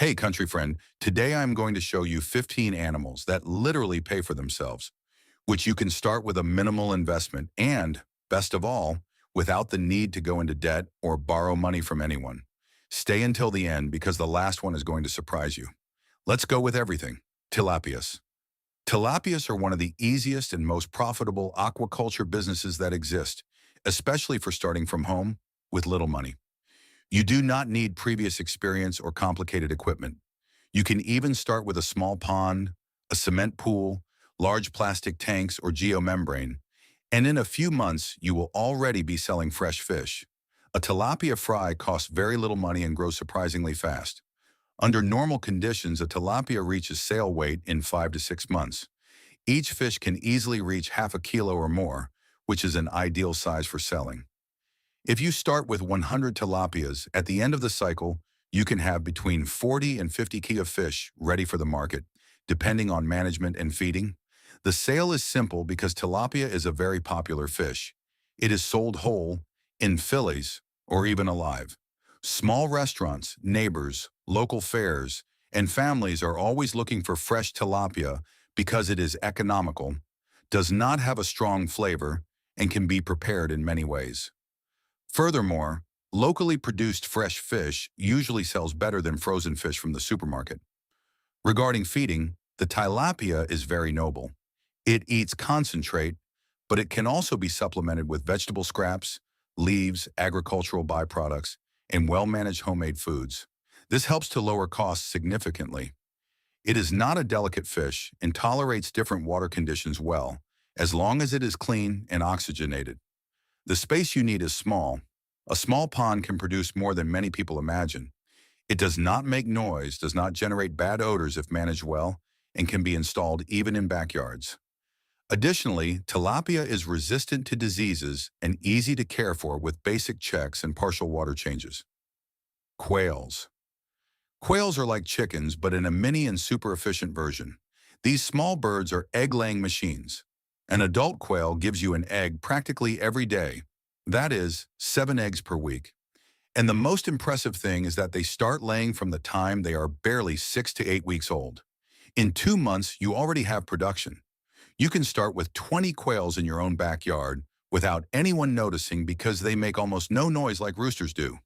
Hey, country friend, today I'm going to show you 15 animals that literally pay for themselves, which you can start with a minimal investment and, best of all, without the need to go into debt or borrow money from anyone. Stay until the end because the last one is going to surprise you. Let's go with everything. Tilapias. Tilapias are one of the easiest and most profitable aquaculture businesses that exist, especially for starting from home with little money. You do not need previous experience or complicated equipment. You can even start with a small pond, a cement pool, large plastic tanks, or geomembrane, and in a few months, you will already be selling fresh fish. A tilapia fry costs very little money and grows surprisingly fast. Under normal conditions, a tilapia reaches sale weight in 5 to 6 months. Each fish can easily reach half a kilo or more, which is an ideal size for selling. If you start with 100 tilapias, at the end of the cycle, you can have between 40 and 50 kg of fish ready for the market, depending on management and feeding. The sale is simple because tilapia is a very popular fish. It is sold whole, in fillets, or even alive. Small restaurants, neighbors, local fairs, and families are always looking for fresh tilapia because it is economical, does not have a strong flavor, and can be prepared in many ways. Furthermore, locally produced fresh fish usually sells better than frozen fish from the supermarket. Regarding feeding, the tilapia is very noble. It eats concentrate, but it can also be supplemented with vegetable scraps, leaves, agricultural byproducts, and well-managed homemade foods. This helps to lower costs significantly. It is not a delicate fish and tolerates different water conditions well, as long as it is clean and oxygenated. The space you need is small. A small pond can produce more than many people imagine. It does not make noise, does not generate bad odors if managed well, and can be installed even in backyards. Additionally, tilapia is resistant to diseases and easy to care for with basic checks and partial water changes. Quails. Quails are like chickens, but in a mini and super efficient version. These small birds are egg-laying machines. An adult quail gives you an egg practically every day. That is, 7 eggs per week. And the most impressive thing is that they start laying from the time they are barely 6 to 8 weeks old. In 2 months, you already have production. You can start with 20 quails in your own backyard without anyone noticing because they make almost no noise like roosters do.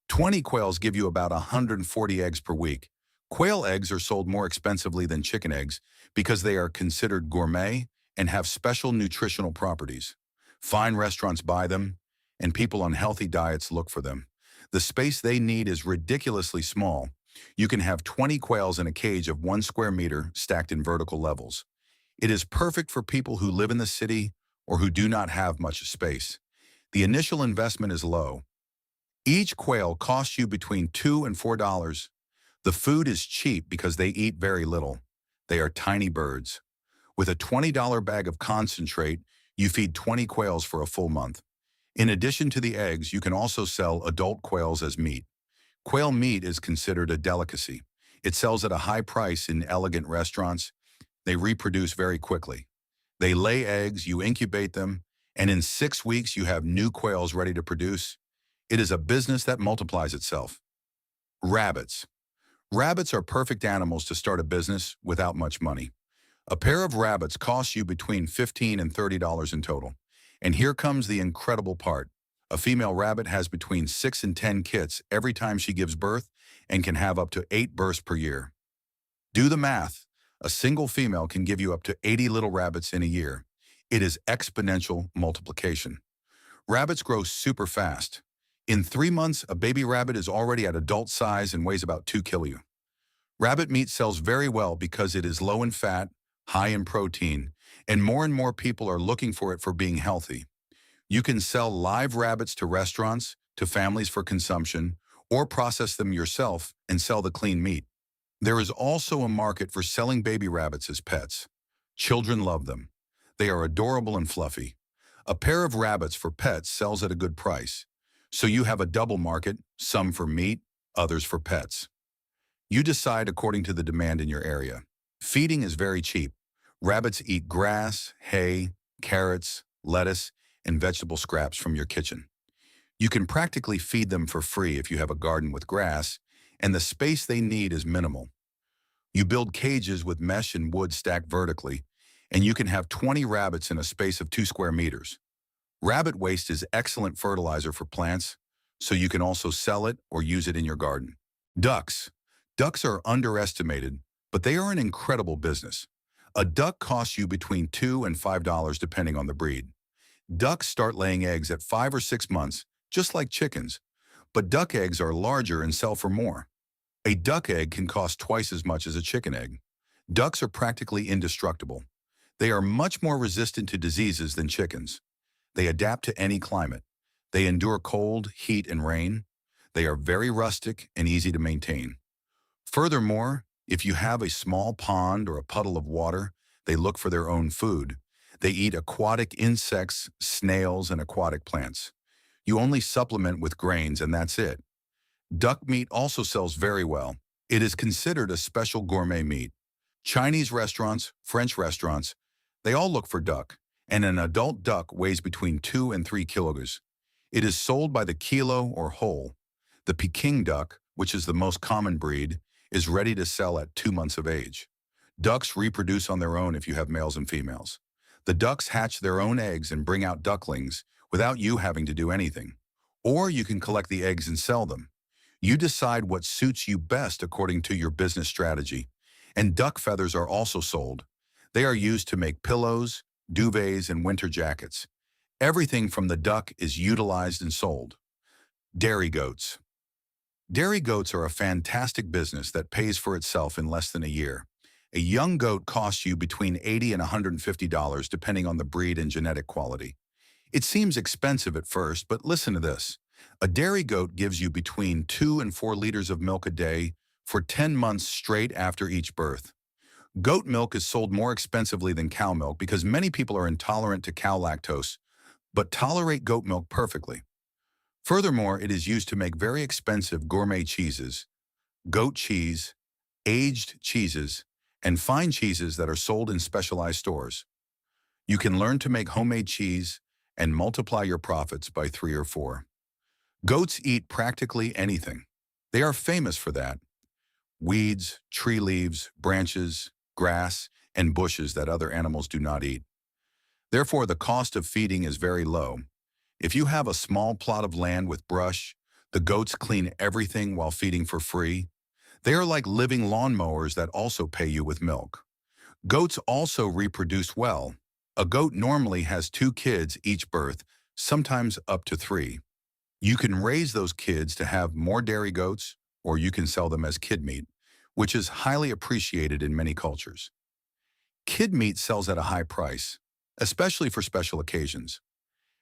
20 quails give you about 140 eggs per week. Quail eggs are sold more expensively than chicken eggs because they are considered gourmet and have special nutritional properties. Fine restaurants buy them, and people on healthy diets look for them. The space they need is ridiculously small. You can have 20 quails in a cage of 1 square meter stacked in vertical levels. It is perfect for people who live in the city or who do not have much space. The initial investment is low. Each quail costs you between $2 and $4. The food is cheap because they eat very little. They are tiny birds. With a $20 bag of concentrate, you feed 20 quails for a full month. In addition to the eggs, you can also sell adult quails as meat. Quail meat is considered a delicacy. It sells at a high price in elegant restaurants. They reproduce very quickly. They lay eggs, you incubate them, and in 6 weeks you have new quails ready to produce. It is a business that multiplies itself. Rabbits. Rabbits are perfect animals to start a business without much money. A pair of rabbits costs you between $15 and $30 in total. And here comes the incredible part. A female rabbit has between 6 and 10 kits every time she gives birth and can have up to 8 births per year. Do the math. A single female can give you up to 80 little rabbits in a year. It is exponential multiplication. Rabbits grow super fast. In 3 months, a baby rabbit is already at adult size and weighs about 2 kg. Rabbit meat sells very well because it is low in fat, high in protein, and more people are looking for it for being healthy. You can sell live rabbits to restaurants, to families for consumption, or process them yourself and sell the clean meat. There is also a market for selling baby rabbits as pets. Children love them. They are adorable and fluffy. A pair of rabbits for pets sells at a good price. So you have a double market, some for meat, others for pets. You decide according to the demand in your area. Feeding is very cheap. Rabbits eat grass, hay, carrots, lettuce, and vegetable scraps from your kitchen. You can practically feed them for free if you have a garden with grass, and the space they need is minimal. You build cages with mesh and wood stacked vertically, and you can have 20 rabbits in a space of 2 square meters. Rabbit waste is excellent fertilizer for plants, so you can also sell it or use it in your garden. Ducks. Ducks are underestimated, but they are an incredible business. A duck costs you between $2 and $5 depending on the breed. Ducks start laying eggs at 5 or 6 months, just like chickens, but duck eggs are larger and sell for more. A duck egg can cost twice as much as a chicken egg. Ducks are practically indestructible. They are much more resistant to diseases than chickens. They adapt to any climate. They endure cold, heat, and rain. They are very rustic and easy to maintain. Furthermore, if you have a small pond or a puddle of water, they look for their own food. They eat aquatic insects, snails, and aquatic plants. You only supplement with grains and that's it. Duck meat also sells very well. It is considered a special gourmet meat. Chinese restaurants, French restaurants, they all look for duck, and an adult duck weighs between 2 and 3 kilograms. It is sold by the kilo or whole. The Peking duck, which is the most common breed, is ready to sell at 2 months of age. Ducks reproduce on their own if you have males and females. The ducks hatch their own eggs and bring out ducklings without you having to do anything. Or you can collect the eggs and sell them. You decide what suits you best according to your business strategy. And duck feathers are also sold. They are used to make pillows, duvets, and winter jackets. Everything from the duck is utilized and sold. Dairy goats. Dairy goats are a fantastic business that pays for itself in less than a year. A young goat costs you between $80 and $150 depending on the breed and genetic quality. It seems expensive at first, but listen to this. A dairy goat gives you between 2 and 4 liters of milk a day for 10 months straight after each birth. Goat milk is sold more expensively than cow milk because many people are intolerant to cow lactose, but tolerate goat milk perfectly. Furthermore, it is used to make very expensive gourmet cheeses, goat cheese, aged cheeses, and fine cheeses that are sold in specialized stores. You can learn to make homemade cheese and multiply your profits by 3 or 4. Goats eat practically anything. They are famous for that. Weeds, tree leaves, branches, grass, and bushes that other animals do not eat. Therefore, the cost of feeding is very low. If you have a small plot of land with brush, the goats clean everything while feeding for free. They are like living lawnmowers that also pay you with milk. Goats also reproduce well. A goat normally has 2 kids each birth, sometimes up to 3. You can raise those kids to have more dairy goats, or you can sell them as kid meat, which is highly appreciated in many cultures. Kid meat sells at a high price, especially for special occasions.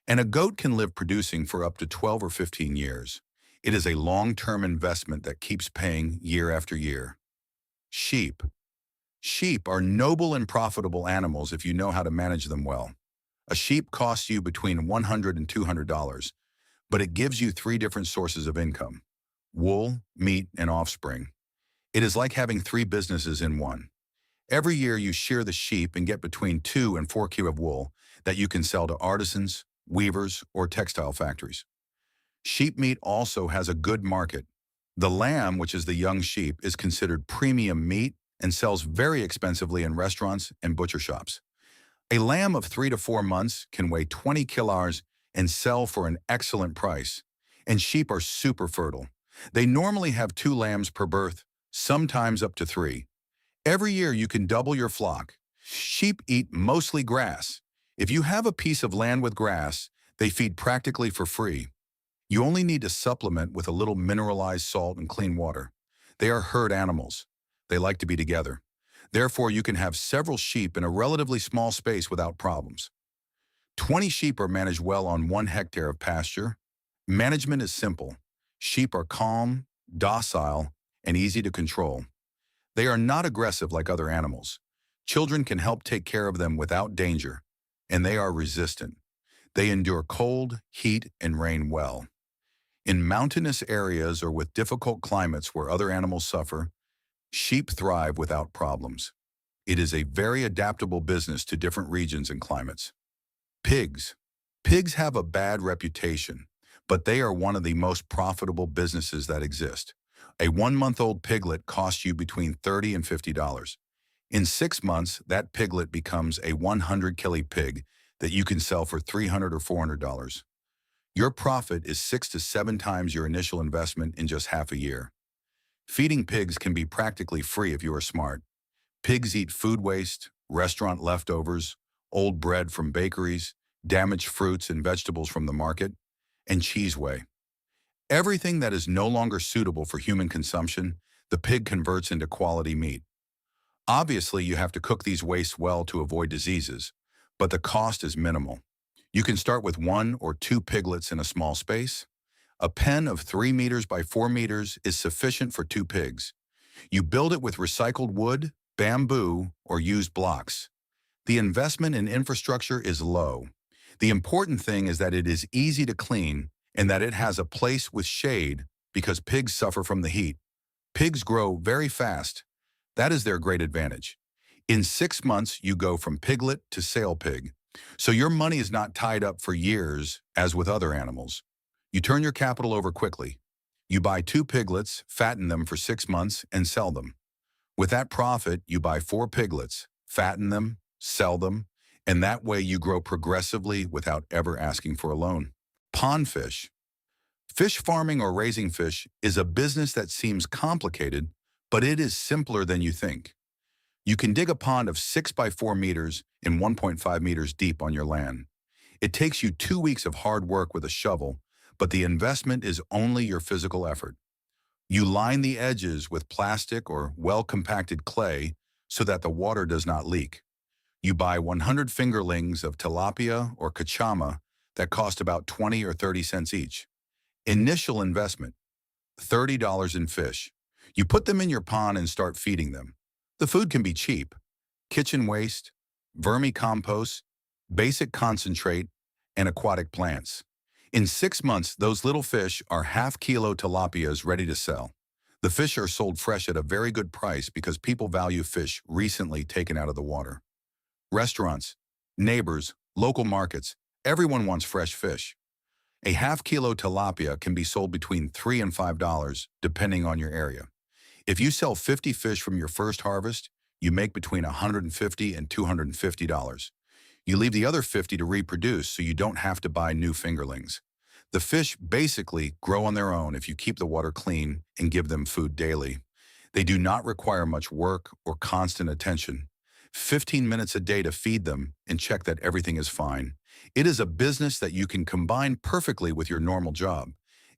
And a goat can live producing for up to 12 or 15 years. It is a long-term investment that keeps paying year after year. Sheep. Sheep are noble and profitable animals if you know how to manage them well. A sheep costs you between $100 and $200, but it gives you 3 different sources of income: wool, meat, and offspring. It is like having 3 businesses in one. Every year you shear the sheep and get between 2 and 4 kilos of wool that you can sell to artisans, weavers, or textile factories. Sheep meat also has a good market. The lamb, which is the young sheep, is considered premium meat and sells very expensively in restaurants and butcher shops. A lamb of 3 to 4 months can weigh 20 kilograms and sell for an excellent price. And sheep are super fertile. They normally have 2 lambs per birth, sometimes up to 3. Every year you can double your flock. Sheep eat mostly grass. If you have a piece of land with grass, they feed practically for free. You only need to supplement with a little mineralized salt and clean water. They are herd animals. They like to be together. Therefore, you can have several sheep in a relatively small space without problems. 20 sheep are managed well on 1 hectare of pasture. Management is simple. Sheep are calm, docile, and easy to control. They are not aggressive like other animals. Children can help take care of them without danger, and they are resistant. They endure cold, heat, and rain well. In mountainous areas or with difficult climates where other animals suffer, sheep thrive without problems. It is a very adaptable business to different regions and climates. Pigs. Pigs have a bad reputation, but they are one of the most profitable businesses that exist. A 1-month-old piglet costs you between $30 and $50. In 6 months, that piglet becomes a 100 kilo pig that you can sell for $300 or $400. Your profit is 6 to 7 times your initial investment in just half a year. Feeding pigs can be practically free if you are smart. Pigs eat food waste, restaurant leftovers, old bread from bakeries, damaged fruits and vegetables from the market, and cheese whey. Everything that is no longer suitable for human consumption, the pig converts into quality meat. Obviously, you have to cook these wastes well to avoid diseases, but the cost is minimal. You can start with 1 or 2 piglets in a small space. A pen of 3 meters by 4 meters is sufficient for 2 pigs. You build it with recycled wood, bamboo, or used blocks. The investment in infrastructure is low. The important thing is that it is easy to clean and that it has a place with shade because pigs suffer from the heat. Pigs grow very fast. That is their great advantage. In 6 months, you go from piglet to sale pig. So your money is not tied up for years as with other animals. You turn your capital over quickly. You buy 2 piglets, fatten them for 6 months, and sell them. With that profit, you buy 4 piglets, fatten them, sell them, and that way you grow progressively without ever asking for a loan. Pond fish. Fish farming or raising fish is a business that seems complicated, but it is simpler than you think. You can dig a pond of 6 by 4 meters and 1.5 meters deep on your land. It takes you 2 weeks of hard work with a shovel, but the investment is only your physical effort. You line the edges with plastic or well-compacted clay so that the water does not leak. You buy 100 fingerlings of tilapia or cachama that cost about 20 or 30 cents each. Initial investment, $30 in fish. You put them in your pond and start feeding them. The food can be cheap: kitchen waste, vermicompost, basic concentrate, and aquatic plants. In 6 months, those little fish are half-kilo tilapias ready to sell. The fish are sold fresh at a very good price because people value fish recently taken out of the water. Restaurants, neighbors, local markets, everyone wants fresh fish. A half-kilo tilapia can be sold between $3 and $5, depending on your area. If you sell 50 fish from your first harvest, you make between $150 and $250. You leave the other 50 to reproduce so you don't have to buy new fingerlings. The fish basically grow on their own if you keep the water clean and give them food daily. They do not require much work or constant attention. 15 minutes a day to feed them and check that everything is fine. It is a business that you can combine perfectly with your normal job.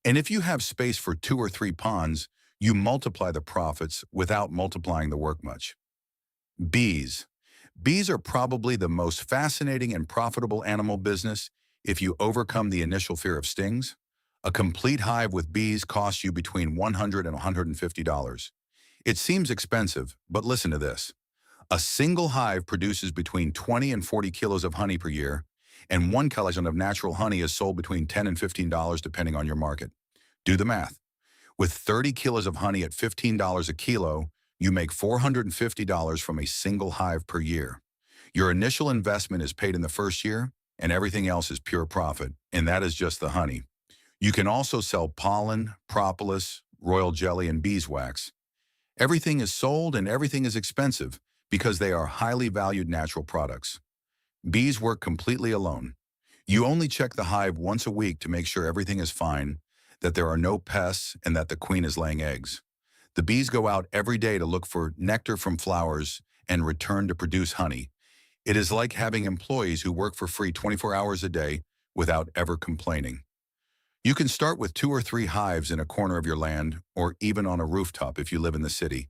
And if you have space for 2 or 3 ponds, you multiply the profits without multiplying the work much. Bees. Bees are probably the most fascinating and profitable animal business if you overcome the initial fear of stings. A complete hive with bees costs you between $100 and $150. It seems expensive, but listen to this. A single hive produces between 20 and 40 kilos of honey per year, and 1 kilogram of natural honey is sold between $10 and $15 depending on your market. Do the math. With 30 kilos of honey at $15 a kilo, you make $450 from a single hive per year. Your initial investment is paid in the first year, and everything else is pure profit, and that is just the honey. You can also sell pollen, propolis, royal jelly, and beeswax. Everything is sold and everything is expensive because they are highly valued natural products. Bees work completely alone. You only check the hive once a week to make sure everything is fine, that there are no pests, and that the queen is laying eggs. The bees go out every day to look for nectar from flowers and return to produce honey. It is like having employees who work for free 24 hours a day without ever complaining. You can start with 2 or 3 hives in a corner of your land or even on a rooftop if you live in the city.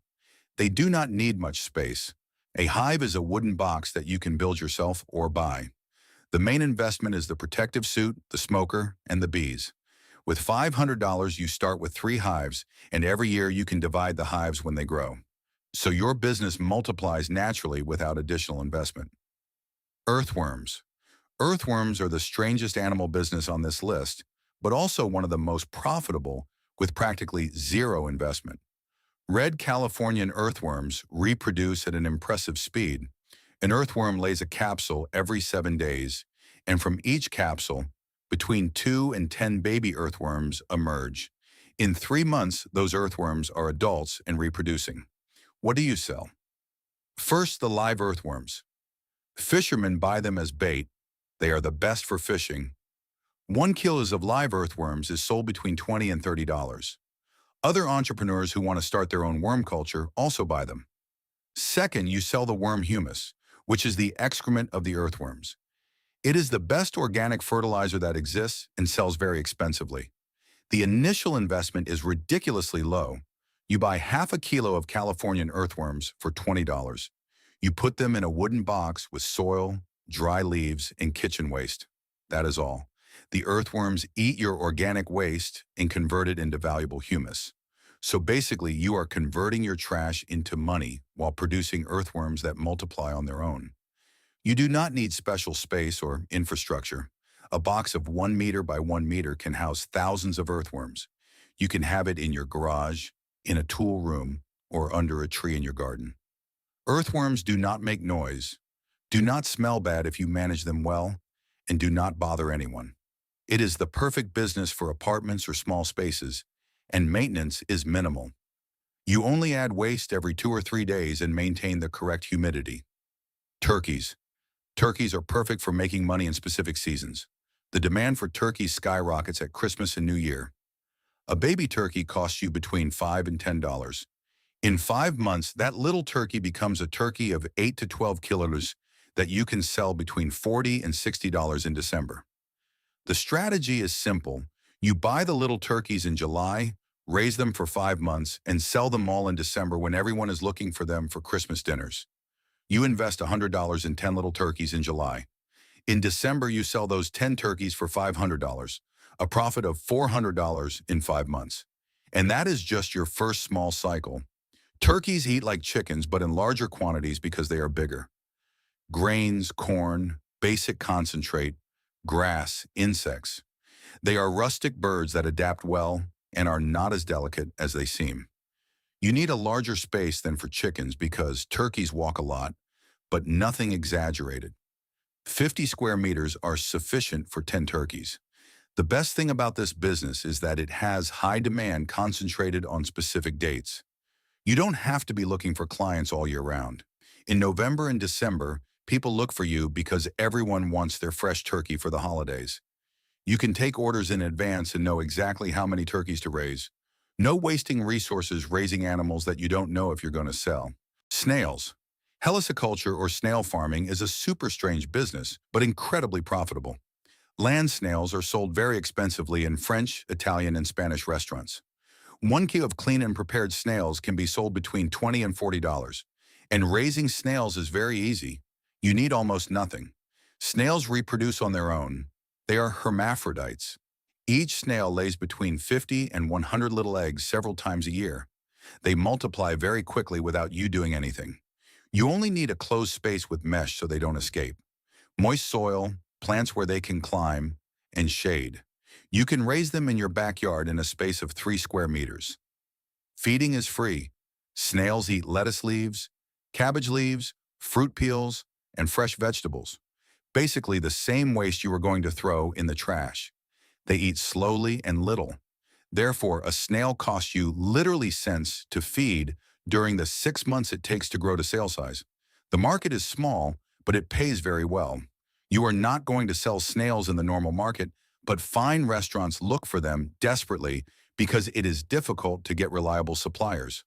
They do not need much space. A hive is a wooden box that you can build yourself or buy. The main investment is the protective suit, the smoker, and the bees. With $500, you start with 3 hives, and every year you can divide the hives when they grow. So your business multiplies naturally without additional investment. Earthworms. Earthworms are the strangest animal business on this list, but also one of the most profitable with practically zero investment. Red Californian earthworms reproduce at an impressive speed. An earthworm lays a capsule every 7 days, and from each capsule, between 2 and 10 baby earthworms emerge. In 3 months, those earthworms are adults and reproducing. What do you sell? First, the live earthworms. Fishermen buy them as bait. They are the best for fishing. 1 kilo of live earthworms is sold between $20 and $30. Other entrepreneurs who want to start their own worm culture also buy them. Second, you sell the worm humus, which is the excrement of the earthworms. It is the best organic fertilizer that exists and sells very expensively. The initial investment is ridiculously low. You buy half a kilo of Californian earthworms for $20. You put them in a wooden box with soil, dry leaves, and kitchen waste. That is all. The earthworms eat your organic waste and convert it into valuable humus. So basically, you are converting your trash into money while producing earthworms that multiply on their own. You do not need special space or infrastructure. A box of 1 meter by 1 meter can house thousands of earthworms. You can have it in your garage, in a tool room, or under a tree in your garden. Earthworms do not make noise, do not smell bad if you manage them well, and do not bother anyone. It is the perfect business for apartments or small spaces, and maintenance is minimal. You only add waste every 2 or 3 days and maintain the correct humidity. Turkeys. Turkeys are perfect for making money in specific seasons. The demand for turkeys skyrockets at Christmas and New Year. A baby turkey costs you between $5 and $10. In 5 months, that little turkey becomes a turkey of 8 to 12 kilos that you can sell between $40 and $60 in December. The strategy is simple. You buy the little turkeys in July, raise them for 5 months, and sell them all in December when everyone is looking for them for Christmas dinners. You invest $100 in 10 little turkeys in July. In December, you sell those 10 turkeys for $500, a profit of $400 in 5 months. And that is just your first small cycle. Turkeys eat like chickens, but in larger quantities because they are bigger. Grains, corn, basic concentrate, grass, insects. They are rustic birds that adapt well and are not as delicate as they seem. You need a larger space than for chickens because turkeys walk a lot, but nothing exaggerated. 50 square meters are sufficient for 10 turkeys. The best thing about this business is that it has high demand concentrated on specific dates. You don't have to be looking for clients all year round. In November and December, people look for you because everyone wants their fresh turkey for the holidays. You can take orders in advance and know exactly how many turkeys to raise. No wasting resources raising animals that you don't know if you're going to sell. Snails. Heliciculture or snail farming is a super strange business, but incredibly profitable. Land snails are sold very expensively in French, Italian, and Spanish restaurants. 1 kilo of clean and prepared snails can be sold between $20 and $40. And raising snails is very easy. You need almost nothing. Snails reproduce on their own. They are hermaphrodites. Each snail lays between 50 and 100 little eggs several times a year. They multiply very quickly without you doing anything. You only need a closed space with mesh so they don't escape. Moist soil, plants where they can climb, and shade. You can raise them in your backyard in a space of 3 square meters. Feeding is free. Snails eat lettuce leaves, cabbage leaves, fruit peels, and fresh vegetables. Basically the same waste you are going to throw in the trash. They eat slowly and little. Therefore, a snail costs you literally cents to feed during the 6 months it takes to grow to sale size. The market is small, but it pays very well. You are not going to sell snails in the normal market, but fine restaurants look for them desperately because it is difficult to get reliable suppliers.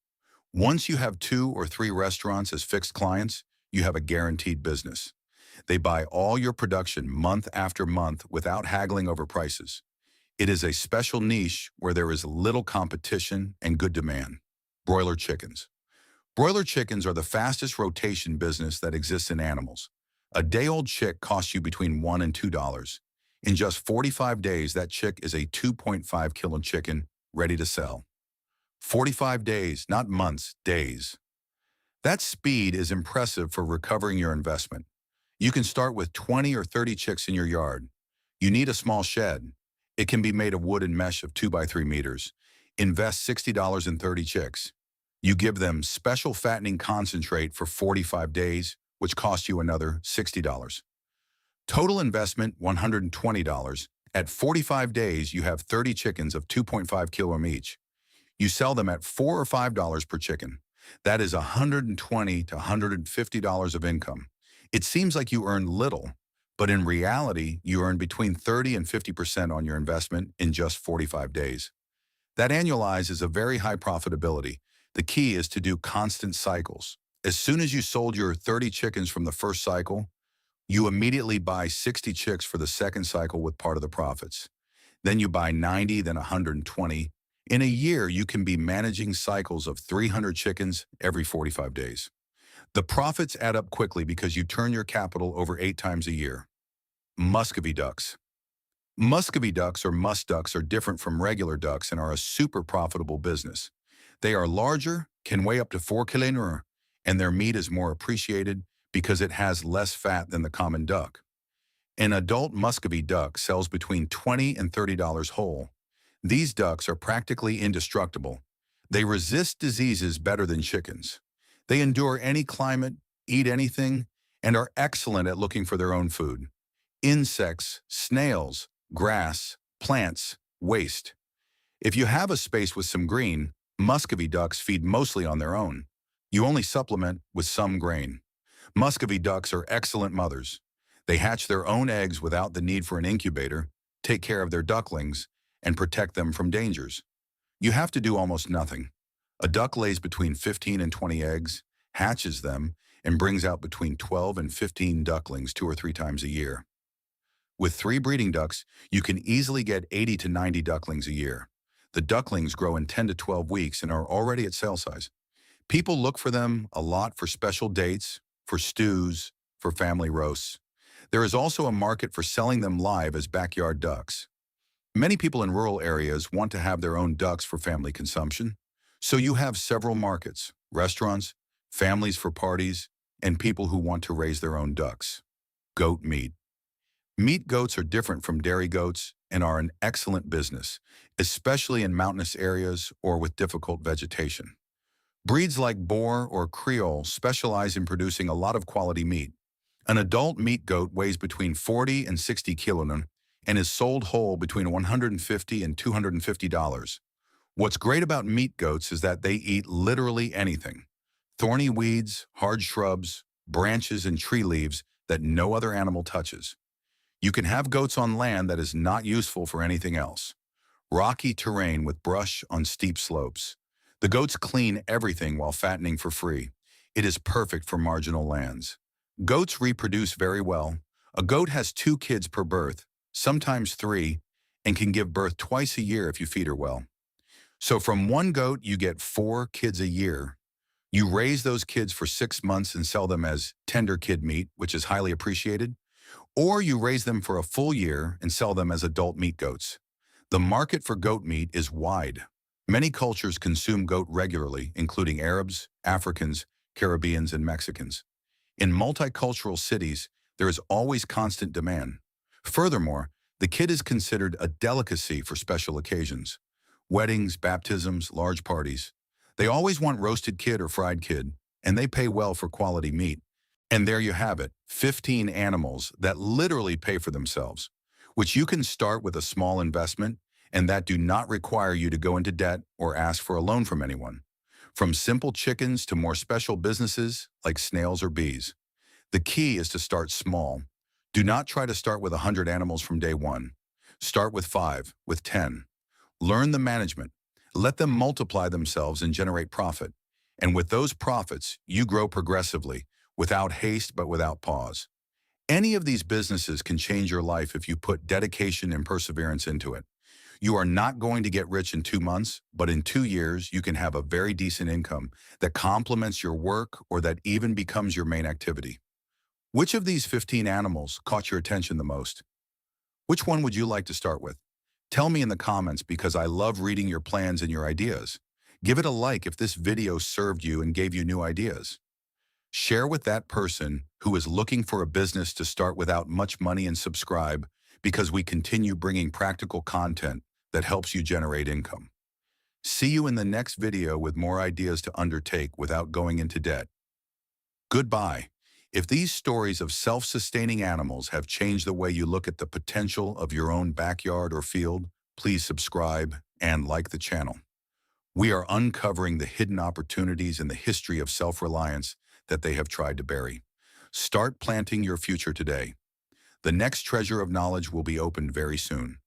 Once you have 2 or 3 restaurants as fixed clients, you have a guaranteed business. They buy all your production month after month without haggling over prices. It is a special niche where there is little competition and good demand. Broiler chickens. Broiler chickens are the fastest rotation business that exists in animals. A day-old chick costs you between $1 and $2. In just 45 days, that chick is a 2.5 kilo chicken ready to sell. 45 days, not months, days. That speed is impressive for recovering your investment. You can start with 20 or 30 chicks in your yard. You need a small shed. It can be made of wood and mesh of 2 by 3 meters. Invest $60 in 30 chicks. You give them special fattening concentrate for 45 days, which costs you another $60. Total investment, $120. At 45 days, you have 30 chickens of 2.5 kilo each. You sell them at $4 or $5 per chicken. That is $120 to $150 of income. It seems like you earn little, but in reality, you earn between 30 and 50% on your investment in just 45 days. That annualizes a very high profitability. The key is to do constant cycles. As soon as you sold your 30 chickens from the first cycle, you immediately buy 60 chicks for the second cycle with part of the profits. Then you buy 90, then 120. In a year, you can be managing cycles of 300 chickens every 45 days. The profits add up quickly because you turn your capital over 8 times a year. Muscovy ducks. Muscovy ducks or musk ducks are different from regular ducks and are a super profitable business. They are larger, can weigh up to 4 kilograms, and their meat is more appreciated because it has less fat than the common duck. An adult Muscovy duck sells between $20 and $30 whole. These ducks are practically indestructible. They resist diseases better than chickens. They endure any climate, eat anything, and are excellent at looking for their own food. Insects, snails, grass, plants, waste. If you have a space with some green, Muscovy ducks feed mostly on their own. You only supplement with some grain. Muscovy ducks are excellent mothers. They hatch their own eggs without the need for an incubator, take care of their ducklings, and protect them from dangers. You have to do almost nothing. A duck lays between 15 and 20 eggs, hatches them, and brings out between 12 and 15 ducklings 2 or 3 times a year. With 3 breeding ducks, you can easily get 80 to 90 ducklings a year. The ducklings grow in 10 to 12 weeks and are already at sale size. People look for them a lot for special dates, for stews, for family roasts. There is also a market for selling them live as backyard ducks. Many people in rural areas want to have their own ducks for family consumption. So you have several markets: restaurants, families for parties, and people who want to raise their own ducks. Goat meat. Meat goats are different from dairy goats and are an excellent business, especially in mountainous areas or with difficult vegetation. Breeds like Boer or Creole specialize in producing a lot of quality meat. An adult meat goat weighs between 40 and 60 kilograms and is sold whole between $150 and $250. What's great about meat goats is that they eat literally anything: thorny weeds, hard shrubs, branches, and tree leaves that no other animal touches. You can have goats on land that is not useful for anything else. Rocky terrain with brush on steep slopes. The goats clean everything while fattening for free. It is perfect for marginal lands. Goats reproduce very well. A goat has 2 kids per birth, sometimes 3, and can give birth twice a year if you feed her well. So from one goat, you get 4 kids a year. You raise those kids for 6 months and sell them as tender kid meat, which is highly appreciated, or you raise them for a full year and sell them as adult meat goats. The market for goat meat is wide. Many cultures consume goat regularly, including Arabs, Africans, Caribbeans, and Mexicans. In multicultural cities, there is always constant demand. Furthermore, the kid is considered a delicacy for special occasions: weddings, baptisms, large parties. They always want roasted kid or fried kid, and they pay well for quality meat. And there you have it, 15 animals that literally pay for themselves, which you can start with a small investment and that do not require you to go into debt or ask for a loan from anyone. From simple chickens to more special businesses like snails or bees. The key is to start small. Do not try to start with 100 animals from day one. Start with 5, with 10. Learn the management. Let them multiply themselves and generate profit. And with those profits, you grow progressively, without haste but without pause. Any of these businesses can change your life if you put dedication and perseverance into it. You are not going to get rich in 2 months, but in 2 years, you can have a very decent income that complements your work or that even becomes your main activity. Which of these 15 animals caught your attention the most? Which one would you like to start with? Tell me in the comments because I love reading your plans and your ideas. Give it a like if this video served you and gave you new ideas. Share with that person who is looking for a business to start without much money, and subscribe because we continue bringing practical content that helps you generate income. See you in the next video with more ideas to undertake without going into debt. Goodbye. If these stories of self-sustaining animals have changed the way you look at the potential of your own backyard or field, please subscribe and like the channel. We are uncovering the hidden opportunities in the history of self-reliance that they have tried to bury. Start planting your future today. The next treasure of knowledge will be opened very soon.